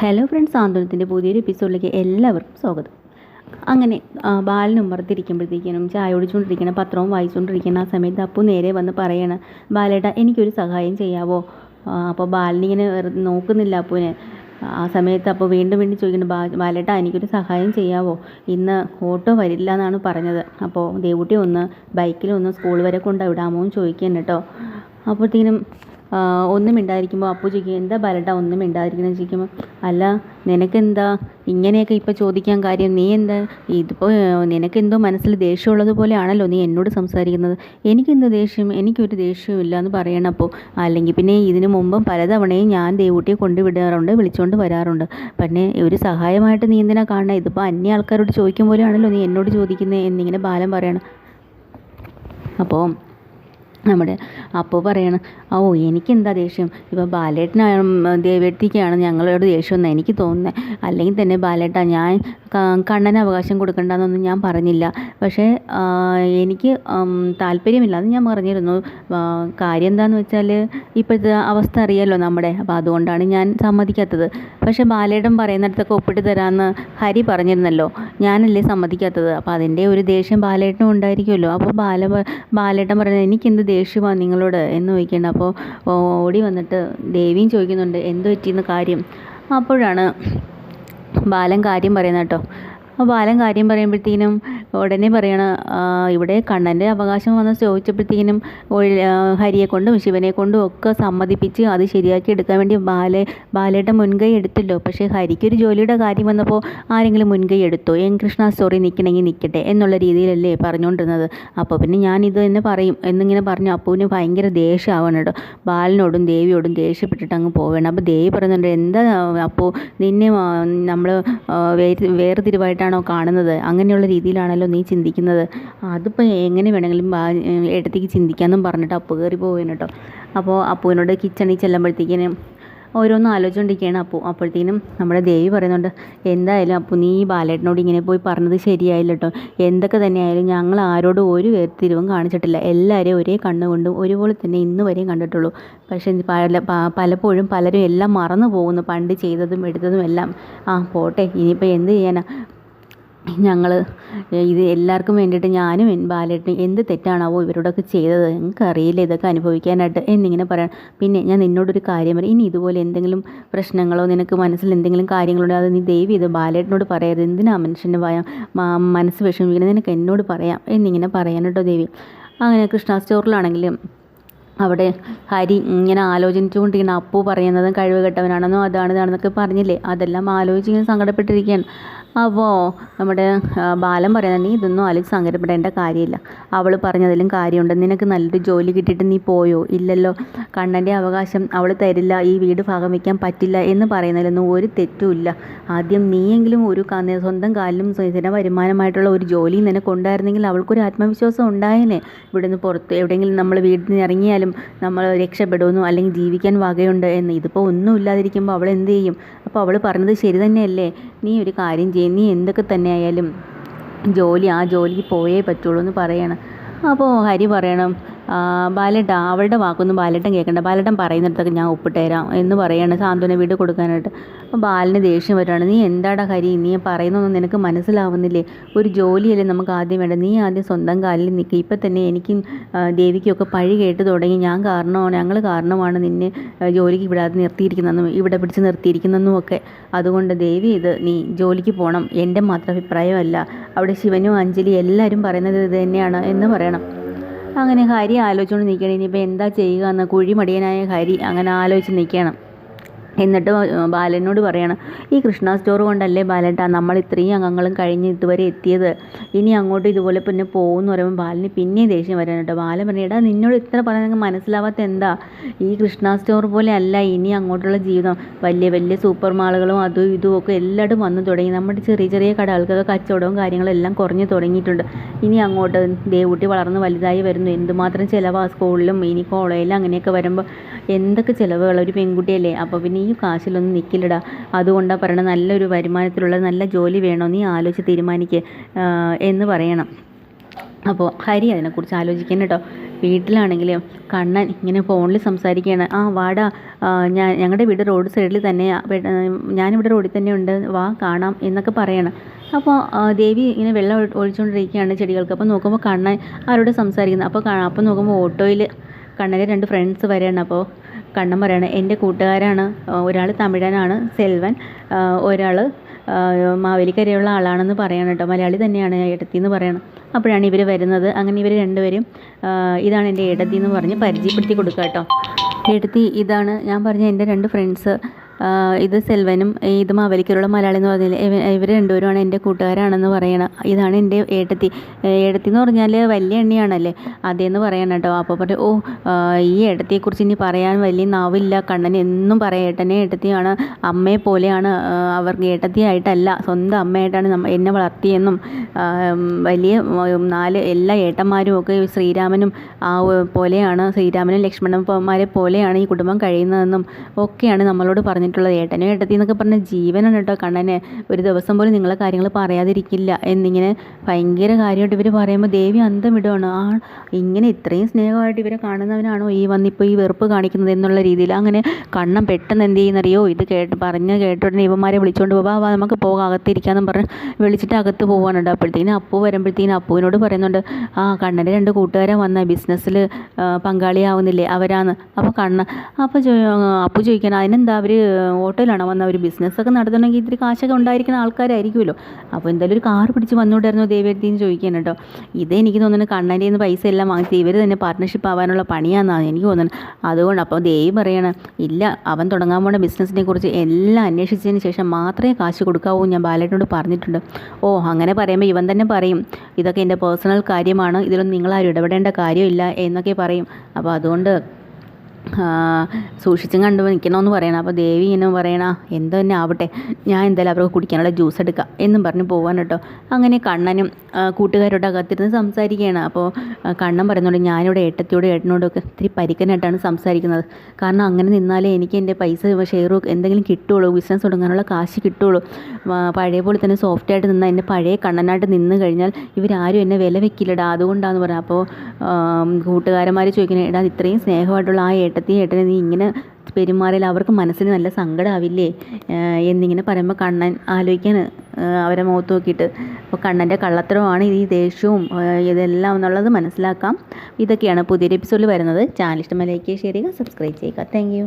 Hello friends, സാന്ത്വനത്തിൻ്റെ പുതിയൊരു എപ്പിസോഡിലേക്ക് എല്ലാവർക്കും സ്വാഗതം. അങ്ങനെ ബാലൻ ഉമ്മറത്തിരിക്കുമ്പോഴത്തേക്കിനും ചായ കുടിച്ചുകൊണ്ടിരിക്കണം, പത്രവും വായിച്ചുകൊണ്ടിരിക്കണം. ആ സമയത്ത് അപ്പു നേരെ വന്ന് പറയണം, ബാലേട്ട എനിക്കൊരു സഹായം ചെയ്യാവോ? അപ്പോൾ ബാലനിങ്ങനെ നോക്കുന്നില്ല അപ്പുവിനെ. ആ സമയത്ത് അപ്പോൾ വീണ്ടും വീണ്ടും ചോദിക്കണം, ബാലേട്ട എനിക്കൊരു സഹായം ചെയ്യാവോ? ഇന്ന് ഓട്ടോ വരില്ല എന്നാണ് പറഞ്ഞത്. അപ്പോൾ ദേവുട്ടി ഒന്ന് ബൈക്കിലൊന്ന് സ്കൂൾ വരെ കൊണ്ടുവിടാമോ എന്ന് ചോദിക്കാൻ കേട്ടോ. അപ്പോഴത്തേനും ഒന്നും മിണ്ടാതിരിക്കുമ്പോൾ അപ്പു ചോദിക്കും, എന്താ ബാലേട്ട ഒന്നും മിണ്ടാതിരിക്കുന്നത് ചോദിക്കുമ്പോൾ, അല്ല നിനക്കെന്താ ഇങ്ങനെയൊക്കെ ഇപ്പോൾ ചോദിക്കാൻ കാര്യം? നീ എന്താ ഇതിപ്പോൾ നിനക്കെന്തോ മനസ്സിൽ ദേഷ്യമുള്ളത് പോലെയാണല്ലോ നീ എന്നോട് സംസാരിക്കുന്നത്. എനിക്കെന്തോ ദേഷ്യം? എനിക്കൊരു ദേഷ്യവും ഇല്ല എന്ന് പറയണം. അപ്പോൾ അല്ലെങ്കിൽ പിന്നെ ഇതിനു മുമ്പും പലതവണയും ഞാൻ ദേവുട്ടിയെ കൊണ്ടുവിടാറുണ്ട്, വിളിച്ചുകൊണ്ട് വരാറുണ്ട്. പിന്നെ ഒരു സഹായമായിട്ട് നീ എന്തിനാ കാണണം? ഇതിപ്പോൾ അന്യ ആൾക്കാരോട് ചോദിക്കും പോലെയാണല്ലോ നീ എന്നോട് ചോദിക്കുന്നത് എന്നിങ്ങനെ ബാലൻ പറയണം. അപ്പോൾ നമ്മുടെ അപ്പോൾ പറയണം, ഓ എനിക്കെന്താ ദേഷ്യം? ഇപ്പോൾ ബാലേട്ടനാണ് ദേവേട്ടിക്കാണ് ഞങ്ങളോട് ദേഷ്യമെന്ന് എനിക്ക് തോന്നുന്നത്. അല്ലെങ്കിൽ തന്നെ ബാലേട്ട, ഞാൻ കണ്ണന് അവകാശം കൊടുക്കണ്ടെന്നൊന്നും ഞാൻ പറഞ്ഞില്ല. പക്ഷേ എനിക്ക് താല്പര്യമില്ല, അത് ഞാൻ പറഞ്ഞിരുന്നു. കാര്യം എന്താണെന്ന് വെച്ചാൽ ഇപ്പോഴത്തെ അവസ്ഥ അറിയാമല്ലോ നമ്മുടെ. അപ്പോൾ അതുകൊണ്ടാണ് ഞാൻ സമ്മതിക്കാത്തത്. പക്ഷേ ബാലേട്ടൻ പറയുന്നിടത്തൊക്കെ ഒപ്പിട്ട് തരാമെന്ന് ഹരി പറഞ്ഞിരുന്നല്ലോ, ഞാനല്ലേ സമ്മതിക്കാത്തത്. അപ്പോൾ അതിൻ്റെ ഒരു ദേഷ്യം ബാലേട്ടനും ഉണ്ടായിരിക്കുമല്ലോ. അപ്പോൾ ബാലേട്ടൻ പറയുന്നത്, എനിക്കെന്ത് ദേഷ്യമാണ് നിങ്ങളോട് എന്ന് ചോദിക്കേണ്ട. അപ്പോൾ ഓടി വന്നിട്ട് ദേവിയും ചോദിക്കുന്നുണ്ട്, എന്ത് പറ്റിയെന്ന് കാര്യം. അപ്പോഴാണ് ബാലൻ കാര്യം പറയുന്നത് കേട്ടോ. അപ്പോൾ ബാലൻ കാര്യം പറയുമ്പോഴത്തേനും ഉടനെ പറയണം, ഇവിടെ കണ്ണൻ്റെ അവകാശം വന്ന് ചോദിച്ചപ്പോഴത്തേനും ഹരിയെ കൊണ്ടും ശിവനെ കൊണ്ടും ഒക്കെ സമ്മതിപ്പിച്ച് അത് ശരിയാക്കി എടുക്കാൻ വേണ്ടി ബാലേട്ടൻ മുൻകൈ എടുത്തല്ലോ. പക്ഷേ ഹരിക്കൊരു ജോലിയുടെ കാര്യം വന്നപ്പോൾ ആരെങ്കിലും മുൻകൈ എടുത്തോ? കൃഷ്ണ സ്റ്റോറി നിൽക്കണമെങ്കിൽ നിൽക്കട്ടെ എന്നുള്ള രീതിയിലല്ലേ പറഞ്ഞുകൊണ്ടിരുന്നത്. അപ്പോൾ പിന്നെ ഞാൻ ഇത് തന്നെ പറയും എന്നിങ്ങനെ പറഞ്ഞു. അപ്പൂവിന് ഭയങ്കര ദേഷ്യമാവണം കേട്ടോ. ബാലനോടും ദേവിയോടും ദേഷ്യപ്പെട്ടിട്ട് അങ്ങ് പോവേണം. അപ്പോൾ ദേവി പറയുന്നുണ്ട്, എന്താ അപ്പോൾ നിന്നെ നമ്മൾ വേർതിരിവായിട്ടാണോ കാണുന്നത്? അങ്ങനെയുള്ള രീതിയിലാണല്ലോ നീ ചിന്തിക്കുന്നത്. അതിപ്പോൾ എങ്ങനെ വേണമെങ്കിലും ഇടത്തേക്ക് ചിന്തിക്കാമെന്നും പറഞ്ഞിട്ട് അപ്പു കയറി പോവുകയാണ് കേട്ടോ. അപ്പോൾ അപ്പുവിനോട് കിച്ചണിൽ ചെല്ലുമ്പോഴത്തേക്കിനും ഓരോന്നും ആലോചിച്ചുകൊണ്ടിരിക്കുകയാണ് അപ്പു. അപ്പോഴത്തേനും നമ്മുടെ ദേവി പറയുന്നുണ്ട്, എന്തായാലും അപ്പു നീ ബാലേട്ടനോട് ഇങ്ങനെ പോയി പറഞ്ഞത് ശരിയായില്ല കേട്ടോ. എന്തൊക്കെ തന്നെയായാലും ഞങ്ങൾ ആരോടും ഒരു വേർതിരിവും കാണിച്ചിട്ടില്ല. എല്ലാവരെയും ഒരേ കണ്ണുകൊണ്ടും ഒരുപോലെ തന്നെ ഇന്ന് വരെയും കണ്ടിട്ടുള്ളൂ. പക്ഷേ പലപ്പോഴും പലരും എല്ലാം മറന്നു പോകുന്നു, പണ്ട് ചെയ്തതും എടുത്തതും എല്ലാം. പോട്ടെ, ഇനിയിപ്പോൾ എന്ത് ചെയ്യാനാ? ഞങ്ങൾ ഇത് എല്ലാവർക്കും വേണ്ടിയിട്ട് ഞാനും ബാലേട്ടനും എന്ത് തെറ്റാണാവോ ഇവരോടൊക്കെ ചെയ്തത്? എനിക്കറിയില്ല ഇതൊക്കെ അനുഭവിക്കാനായിട്ട് എന്നിങ്ങനെ പറയാം. പിന്നെ ഞാൻ നിന്നോടൊരു കാര്യം പറയും, ഇനി ഇതുപോലെ എന്തെങ്കിലും പ്രശ്നങ്ങളോ നിനക്ക് മനസ്സിൽ എന്തെങ്കിലും കാര്യങ്ങളുണ്ടോ അത് നീ ദയവ് ചെയ്ത് ബാലേട്ടനോട് പറയരുത്. എന്തിനാ മനുഷ്യൻ്റെ മനസ്സ് വിഷമിക്കുന്നത്? നിനക്ക് എന്നോട് പറയാം എന്നിങ്ങനെ പറയാനോട്ടോ ദേവി. അങ്ങനെ കൃഷ്ണ സ്റ്റോറിലാണെങ്കിലും അവിടെ ഹരി ഇങ്ങനെ ആലോചിച്ചുകൊണ്ടിരിക്കുന്ന അപ്പു പറയുന്നതും കഴിവ് കെട്ടവനാണെന്നോ അതാണെന്നൊക്കെ പറഞ്ഞില്ലേ, അതെല്ലാം ആലോചിച്ച് ഇങ്ങനെ സങ്കടപ്പെട്ടിരിക്കുകയാണ്. അപ്പോൾ നമ്മുടെ ബാലൻ പറയുന്നത്, നീ ഇതൊന്നും ആലോചിച്ച് സങ്കടപ്പെടേണ്ട കാര്യമില്ല. അവൾ പറഞ്ഞതിലും കാര്യമുണ്ട്. നിനക്ക് നല്ലൊരു ജോലി കിട്ടിയിട്ട് നീ പോയോ? ഇല്ലല്ലോ. കണ്ണൻ്റെ അവകാശം അവൾ തരില്ല, ഈ വീട് ഭാഗം വയ്ക്കാൻ പറ്റില്ല എന്ന് പറയുന്നതിലൊന്നും ഒരു തെറ്റുമില്ല. ആദ്യം നീയെങ്കിലും ഒരു സ്വന്തം കാലിലും സ്ഥിര വരുമാനമായിട്ടുള്ള ഒരു ജോലി നിനക്ക് ഉണ്ടായിരുന്നെങ്കിൽ അവൾക്കൊരു ആത്മവിശ്വാസം ഉണ്ടായേനെ. ഇവിടെ നിന്ന് പുറത്ത് എവിടെയെങ്കിലും നമ്മൾ വീട്ടിൽ നിന്ന് ഇറങ്ങിയാലും നമ്മൾ രക്ഷപ്പെടുന്നു, അല്ലെങ്കിൽ ജീവിക്കാൻ വകയുണ്ട് എന്ന്. ഇതിപ്പോൾ ഒന്നും ഇല്ലാതിരിക്കുമ്പോൾ അവൾ എന്ത് ചെയ്യും? അപ്പോൾ അവൾ പറഞ്ഞത് ശരി തന്നെയല്ലേ? നീ ഒരു കാര്യം ചെയ്യും, നീ എന്തൊക്കെ തന്നെ ആയാലും ആ ജോലിക്ക് പോയേ പറ്റുള്ളൂ എന്ന് പറയണം. അപ്പോൾ ഹരി പറയണം, ബാലേട്ട അവളുടെ വാക്കൊന്നും ബാലേട്ടൻ കേൾക്കണ്ട, ബാലേട്ടൻ പറയുന്നിടത്തൊക്കെ ഞാൻ ഒപ്പിട്ട് തരാം എന്ന് പറയാണ് സാന്ത്വന വീട് കൊടുക്കാനായിട്ട്. അപ്പോൾ ബാലന് ദേഷ്യം വരികയാണ്. നീ എന്താടാ ഹരി, നീ പറയുന്നൊന്നും നിനക്ക് മനസ്സിലാവുന്നില്ലേ? ഒരു ജോലിയല്ലേ നമുക്ക് ആദ്യം വേണ്ട. നീ ആദ്യം സ്വന്തം കാലിൽ നിൽക്കുക. ഇപ്പം തന്നെ എനിക്കും ദേവിക്കൊക്കെ പഴി കേട്ട് തുടങ്ങി. ഞങ്ങൾ കാരണമാണ് നിന്നെ ജോലിക്ക് വിടാതെ നിർത്തിയിരിക്കുന്നതെന്നും ഇവിടെ പിടിച്ച് നിർത്തിയിരിക്കുന്നതെന്നും ഒക്കെ. അതുകൊണ്ട് ദേവി ഇത് നീ ജോലിക്ക് പോകണം. എൻ്റെ മാത്രം അഭിപ്രായമല്ല, അവിടെ ശിവനും അഞ്ജലി എല്ലാവരും പറയുന്നത് ഇത് തന്നെയാണ് എന്ന് പറയണം. അങ്ങനെ ഹരി ആലോചിച്ചുകൊണ്ട് നിൽക്കണം, ഇനിയിപ്പോൾ എന്താ ചെയ്യുക എന്ന്. കുഴിമടിയനായ ഹരി അങ്ങനെ ആലോചിച്ച് നിൽക്കണം. എന്നിട്ട് ബാലനോട് പറയണം, ഈ കൃഷ്ണ സ്റ്റോർ കൊണ്ടല്ലേ ബാലേട്ട നമ്മൾ ഇത്രയും അംഗങ്ങളും കഴിഞ്ഞ് ഇതുവരെ എത്തിയത്. ഇനി അങ്ങോട്ട് ഇതുപോലെ പിന്നെ പോകുമെന്ന് പറയുമ്പോൾ ബാലന് പിന്നെയും ദേഷ്യം വരാൻ കേട്ടോ. ബാലൻ പറഞ്ഞാൽ, നിന്നോട് ഇത്ര പറഞ്ഞാൽ നിങ്ങൾക്ക് മനസ്സിലാവാത്ത എന്താ? ഈ കൃഷ്ണ സ്റ്റോർ പോലെ അല്ല ഇനി അങ്ങോട്ടുള്ള ജീവിതം. വലിയ വലിയ സൂപ്പർ മാളുകളും അതും ഇതും ഒക്കെ എല്ലായിടും വന്നു തുടങ്ങി. നമ്മുടെ ചെറിയ ചെറിയ കടകൾക്കൊക്കെ കച്ചവടവും കാര്യങ്ങളും എല്ലാം കുറഞ്ഞു തുടങ്ങിയിട്ടുണ്ട്. ഇനി അങ്ങോട്ട് ദേവുട്ടി വളർന്ന് വലുതായി വരുന്നു. എന്തുമാത്രം ചിലവാണ് സ്കൂളിലും ഇനി കോളേജിലും അങ്ങനെയൊക്കെ വരുമ്പോൾ എന്തൊക്കെ ചിലവുകൾ. ഒരു പെൺകുട്ടിയല്ലേ. അപ്പോൾ പിന്നെ ഈ കാശിലൊന്നും നിൽക്കില്ലടാ. അതുകൊണ്ടാണ് പറയണത്, നല്ലൊരു വരുമാനത്തിലുള്ള നല്ല ജോലി വേണോ, നീ ആലോചിച്ച് തീരുമാനിക്കുക എന്ന് പറയണം. അപ്പോൾ ഹരി അതിനെക്കുറിച്ച് ആലോചിക്കണം കേട്ടോ. വീട്ടിലാണെങ്കിലും കണ്ണൻ ഇങ്ങനെ ഫോണിൽ സംസാരിക്കുകയാണ്. ആ വാടാ, ഞങ്ങളുടെ വീട് റോഡ് സൈഡിൽ തന്നെയാണ്, ഞാനിവിടെ റോഡിൽ തന്നെ ഉണ്ട്, വാ കാണാം എന്നൊക്കെ പറയണം. അപ്പോൾ ദേവി ഇങ്ങനെ വെള്ളം ഒഴിച്ചുകൊണ്ടിരിക്കുകയാണ് ചെടികൾക്ക്. അപ്പോൾ നോക്കുമ്പോൾ കണ്ണൻ ആരോട് സംസാരിക്കുന്നത്. അപ്പോൾ നോക്കുമ്പോൾ ഓട്ടോയിൽ കണ്ണൻ്റെ 2 ഫ്രണ്ട്സ് വരികയാണ്. അപ്പോൾ കണ്ണൻ പറയണം, എൻ്റെ കൂട്ടുകാരാണ്, ഒരാൾ തമിഴനാണ് സെൽവൻ, ഒരാൾ മാവേലിക്കരയുള്ള ആളാണെന്ന് പറയണം കേട്ടോ, മലയാളി തന്നെയാണ് ഏട്ടത്തി എന്ന് പറയണം. അപ്പോഴാണ് ഇവർ വരുന്നത്. അങ്ങനെ ഇവർ രണ്ടുപേരും ഇതാണ് എൻ്റെ ഏട്ടത്തി എന്ന് പറഞ്ഞ് പരിചയപ്പെടുത്തി കൊടുക്കുക കേട്ടോ. ഏട്ടത്തി ഇതാണ് ഞാൻ പറഞ്ഞ എൻ്റെ 2 ഫ്രണ്ട്സ്, ഇത് സെൽവനും ഇത് മാവേലിക്കരയുള്ള മലയാളി എന്ന് പറഞ്ഞാൽ ഇവർ രണ്ടുപേരുമാണ് എൻ്റെ കൂട്ടുകാരാണെന്ന് പറയണം. ഇതാണ് എൻ്റെ ഏട്ടത്തി. ഏട്ടത്തി എന്ന് പറഞ്ഞാൽ വലിയ എണ്ണയാണല്ലേ, അതേന്ന് പറയണം കേട്ടോ. അപ്പോൾ പറഞ്ഞു, ഓ ഈ ഏട്ടത്തിയെക്കുറിച്ച് ഇനി പറയാൻ വലിയ നാവില്ല, കണ്ണൻ എന്നും പറയാം ഏട്ടനെ ഏട്ടത്തിയാണ്, അമ്മയെ പോലെയാണ്, അവർക്ക് ഏട്ടത്തിയായിട്ടല്ല സ്വന്തം അമ്മയായിട്ടാണ് എന്നെ വളർത്തിയെന്നും വലിയ 4 എല്ലാ ഏട്ടന്മാരും ഒക്കെ ശ്രീരാമനും പോലെയാണ്, ശ്രീരാമനും ലക്ഷ്മണന്മാരെ പോലെയാണ് ഈ കുടുംബം കഴിയുന്നതെന്നും ഒക്കെയാണ് നമ്മളോട് പറഞ്ഞിട്ടുള്ളത്. ഏട്ടനും ഏട്ടത്തി എന്നൊക്കെ പറഞ്ഞ ജീവനാണ് കേട്ടോ കണ്ണനെ, ഒരു ദിവസം പോലും നിങ്ങളെ കാര്യങ്ങൾ പറയാതിരിക്കില്ല എന്നിങ്ങനെ ഭയങ്കര കാര്യമായിട്ട് ഇവർ പറയുമ്പോൾ ദേവി അന്തം വിടുകയാണ്. ഇങ്ങനെ ഇത്രയും സ്നേഹമായിട്ട് ഇവരെ കാണുന്നവനാണോ ഈ വന്നിപ്പോൾ ഈ വെറുപ്പ് കാണിക്കുന്നത് എന്നുള്ള രീതിയിൽ. അങ്ങനെ കണ്ണൻ പെട്ടെന്ന് എന്ത് ചെയ്യുന്നറിയോ, ഇത് കേട്ടോടനെ ഇവന്മാരെ വിളിച്ചുകൊണ്ട് പോവാ, നമുക്ക് പോകാം അകത്തിരിക്കാമെന്നും പറഞ്ഞ് വിളിച്ചിട്ട് അകത്ത് പോകാനുണ്ട്. അപ്പോഴത്തേക്കിനും അപ്പു വരുമ്പോഴത്തേക്കിനും അപ്പുവിനോട് പറയുന്നുണ്ട്, കണ്ണൻ്റെ 2 കൂട്ടുകാരെ വന്ന ബിസിനസ്സിൽ പങ്കാളിയാവുന്നില്ലേ അവരാന്ന്. അപ്പോൾ അപ്പു ചോദിക്കണം, അതിനെന്താ അവർ ഓട്ടോയിലാണോ വന്ന, ഒരു ബിസിനസ്സൊക്കെ നടത്തണമെങ്കിൽ ഇത്തിരി കാശൊക്കെ ഉണ്ടായിരിക്കുന്ന ആൾക്കാരായിരിക്കുമല്ലോ, അപ്പോൾ എന്തായാലും ഒരു കാർ പിടിച്ച് വന്നുകൊണ്ടായിരുന്നു ദേവിയെടുത്തിന്ന് ചോദിക്കാൻ കേട്ടോ. ഇതേ എനിക്ക് തോന്നുന്നു കണ്ണൻ്റെ നിന്ന് പൈസ എല്ലാം വാങ്ങിച്ച് ഇവർ തന്നെ പാർട്ട്ണർഷിപ്പ് ആവാനുള്ള പണിയാണെന്നാണ് എനിക്ക് തോന്നുന്നത്. അതുകൊണ്ട് അപ്പോൾ ദേവി പറയണം, ഇല്ല അവൻ തുടങ്ങാൻ പോണ ബിസിനസ്സിനെ കുറിച്ച് എല്ലാം അന്വേഷിച്ചതിന് ശേഷം മാത്രമേ കാശ് കൊടുക്കാവൂ, ഞാൻ ബാലേട്ടനോട് പറഞ്ഞിട്ടുണ്ട്. ഓ അങ്ങനെ പറയുമ്പോൾ ഇവൻ തന്നെ പറയും, ഇതൊക്കെ എൻ്റെ പേഴ്സണൽ കാര്യമാണ്, ഇതിലൊന്നും നിങ്ങളാരും ഇടപെടേണ്ട കാര്യമില്ല എന്നൊക്കെ പറയും. അപ്പോൾ അതുകൊണ്ട് സൂക്ഷിച്ചും കണ്ടു നിൽക്കണമെന്ന് പറയണം. അപ്പോൾ ദേവി ഇങ്ങനെ പറയണ, എന്തോ തന്നെ ആവട്ടെ, ഞാൻ എന്തായാലും അവർക്ക് കുടിക്കാനുള്ള ജ്യൂസ് എടുക്കാം എന്നും പറഞ്ഞ് പോകാൻ കേട്ടോ. അങ്ങനെ കണ്ണനും കൂട്ടുകാരോട് അകത്തിരുന്ന് സംസാരിക്കുകയാണ്. അപ്പോൾ കണ്ണൻ പറയുന്നുണ്ട്, ഞാനിവിടെ ഏട്ടനോടൊക്കെ ഇത്തിരി പരിക്കനായിട്ടാണ് സംസാരിക്കുന്നത്, കാരണം അങ്ങനെ നിന്നാലേ എനിക്ക് എൻ്റെ പൈസ ഷെയറോ എന്തെങ്കിലും കിട്ടുള്ളൂ, ബിസിനസ് തുടങ്ങാനുള്ള കാശ് കിട്ടുള്ളൂ. പഴയ പോലെ തന്നെ സോഫ്റ്റായിട്ട് നിന്നാൽ എൻ്റെ പഴയ കണ്ണനായിട്ട് നിന്ന് കഴിഞ്ഞാൽ ഇവരാരും എന്നെ വില വെക്കില്ലടാ, അതുകൊണ്ടാണെന്ന് പറയാം. അപ്പോൾ കൂട്ടുകാരന്മാർ ചോദിക്കുന്നത്, എടാ ഇത്രയും സ്നേഹമായിട്ടുള്ള ആ ഏട്ടനെ നീ ഇങ്ങനെ പെരുമാറിയാൽ അവർക്ക് മനസ്സിന് നല്ല സങ്കടമാവില്ലേ എന്നിങ്ങനെ പറയുമ്പോൾ കണ്ണൻ ആലോചിക്കാൻ അവരെ മുഖത്ത് നോക്കിയിട്ട്, അപ്പോൾ കണ്ണൻ്റെ കള്ളത്തരമാണ് ഈ ദേഷ്യവും ഇതെല്ലാം എന്നുള്ളത് മനസ്സിലാക്കാം. ഇതൊക്കെയാണ് പുതിയൊരു എപ്പിസോഡിൽ വരുന്നത്. ചാനൽ ഇഷ്ടമായി ലൈക്ക് ചെയ്യുക, ഷെയർ ചെയ്യുക, സബ്സ്ക്രൈബ് ചെയ്യുക. Thank you.